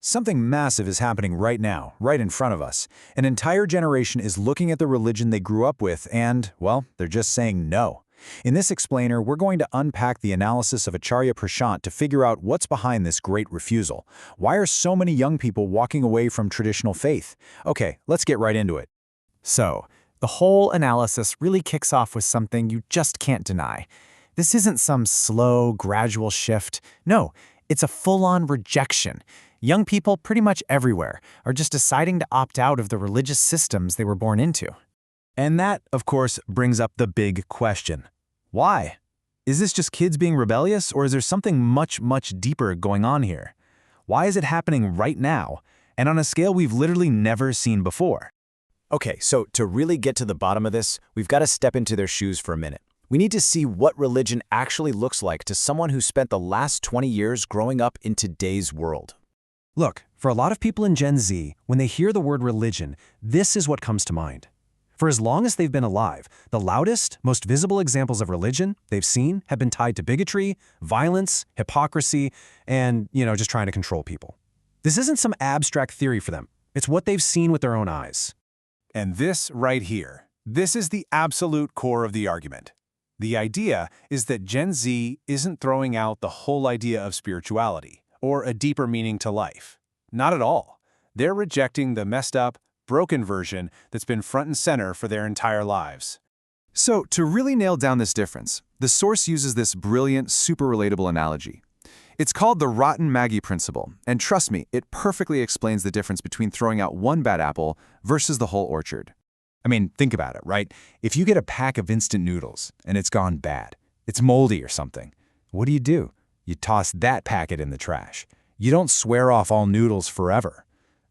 Something massive is happening right now, right in front of us. An entire generation is looking at the religion they grew up with and, well, they're just saying no. In this explainer, we're going to unpack the analysis of Acharya Prashant to figure out what's behind this great refusal. Why are so many young people walking away from traditional faith? Okay, let's get right into it. So, the whole analysis really kicks off with something you just can't deny. This isn't some slow, gradual shift. No, it's a full-on rejection. Young people pretty much everywhere are just deciding to opt out of the religious systems they were born into. And that, of course, brings up the big question. Why? Is this just kids being rebellious, or is there something much, much deeper going on here? Why is it happening right now, and on a scale we've literally never seen before? Okay, so to really get to the bottom of this, we've got to step into their shoes for a minute. We need to see what religion actually looks like to someone who spent the last 20 years growing up in today's world. Look, for a lot of people in Gen Z, when they hear the word religion, this is what comes to mind. For as long as they've been alive, the loudest, most visible examples of religion they've seen have been tied to bigotry, violence, hypocrisy, and, just trying to control people. This isn't some abstract theory for them. It's what they've seen with their own eyes. And this right here, this is the absolute core of the argument. The idea is that Gen Z isn't throwing out the whole idea of spirituality or a deeper meaning to life. Not at all. They're rejecting the messed up, broken version that's been front and center for their entire lives. So, to really nail down this difference, the source uses this brilliant, super relatable analogy. It's called the rotten Maggie principle, and trust me, it perfectly explains the difference between throwing out one bad apple versus the whole orchard. I mean, think about it, right? If you get a pack of instant noodles and it's gone bad, it's moldy or something, what do? You toss that packet in the trash. You don't swear off all noodles forever.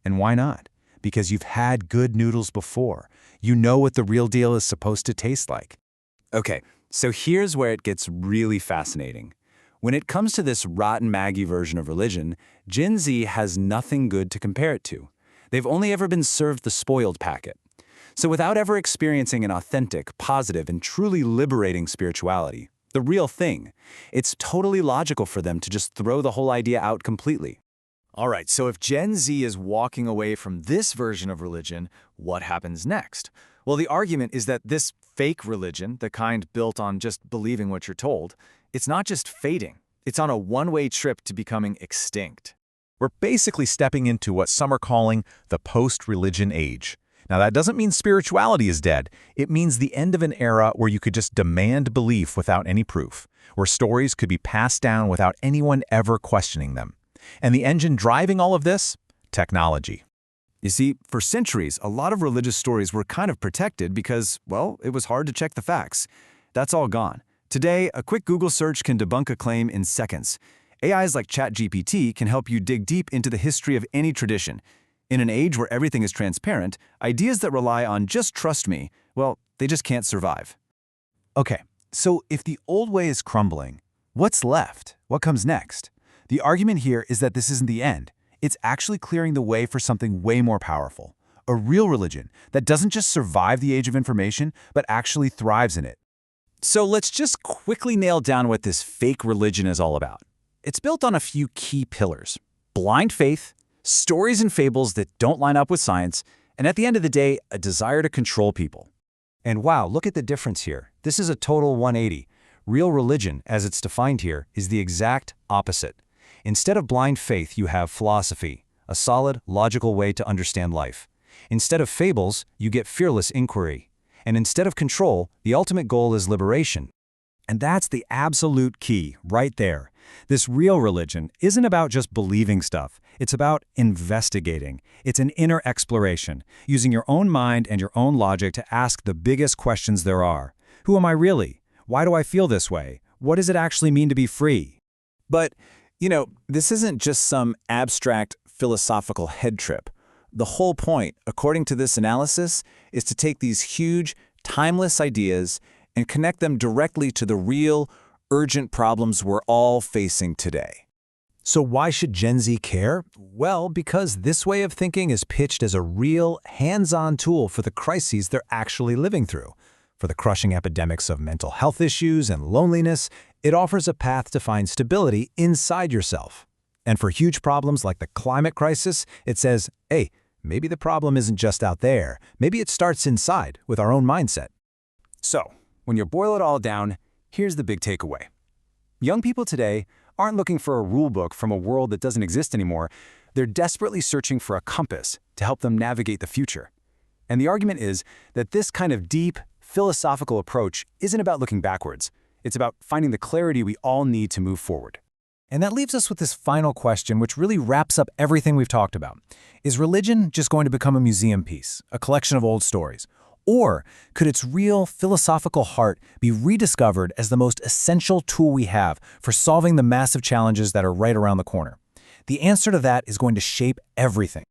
And why not? Because you've had good noodles before. You know what the real deal is supposed to taste like. Okay, so here's where it gets really fascinating. When it comes to this rotten Maggie version of religion, Gen Z has nothing good to compare it to. They've only ever been served the spoiled packet. So without ever experiencing an authentic, positive, and truly liberating spirituality, the real thing, it's totally logical for them to just throw the whole idea out completely. All right, so if Gen Z is walking away from this version of religion, what happens next? Well, the argument is that this fake religion, the kind built on just believing what you're told, it's not just fading. It's on a one-way trip to becoming extinct. We're basically stepping into what some are calling the post-religion age. Now, that doesn't mean spirituality is dead. It means the end of an era where you could just demand belief without any proof, where stories could be passed down without anyone ever questioning them. And the engine driving all of this? Technology. You see, for centuries, a lot of religious stories were kind of protected because, well, it was hard to check the facts. That's all gone. Today, a quick Google search can debunk a claim in seconds. AIs like ChatGPT can help you dig deep into the history of any tradition. In an age where everything is transparent, ideas that rely on just trust me, well, they just can't survive. Okay, so if the old way is crumbling, what's left? What comes next? The argument here is that this isn't the end. It's actually clearing the way for something way more powerful. A real religion that doesn't just survive the age of information, but actually thrives in it. So let's just quickly nail down what this fake religion is all about. It's built on a few key pillars: blind faith, stories and fables that don't line up with science, and at the end of the day, a desire to control people. And wow, look at the difference here. This is a total 180. Real religion, as it's defined here, is the exact opposite. Instead of blind faith, you have philosophy, a solid, logical way to understand life. Instead of fables, you get fearless inquiry. And instead of control, the ultimate goal is liberation. And that's the absolute key, right there. This real religion isn't about just believing stuff. It's about investigating. It's an inner exploration, using your own mind and your own logic to ask the biggest questions there are. Who am I really? Why do I feel this way? What does it actually mean to be free? But, this isn't just some abstract philosophical head trip. The whole point, according to this analysis, is to take these huge, timeless ideas and connect them directly to the real, urgent problems we're all facing today. So why should Gen Z care? Well, because this way of thinking is pitched as a real, hands-on tool for the crises they're actually living through. For the crushing epidemics of mental health issues and loneliness, it offers a path to find stability inside yourself. And for huge problems like the climate crisis, it says, hey, maybe the problem isn't just out there. Maybe it starts inside with our own mindset. So, when you boil it all down, here's the big takeaway. Young people today aren't looking for a rule book from a world that doesn't exist anymore. They're desperately searching for a compass to help them navigate the future. And the argument is that this kind of deep, philosophical approach isn't about looking backwards. It's about finding the clarity we all need to move forward. And that leaves us with this final question, which really wraps up everything we've talked about. Is religion just going to become a museum piece, a collection of old stories? Or could its real philosophical heart be rediscovered as the most essential tool we have for solving the massive challenges that are right around the corner? The answer to that is going to shape everything.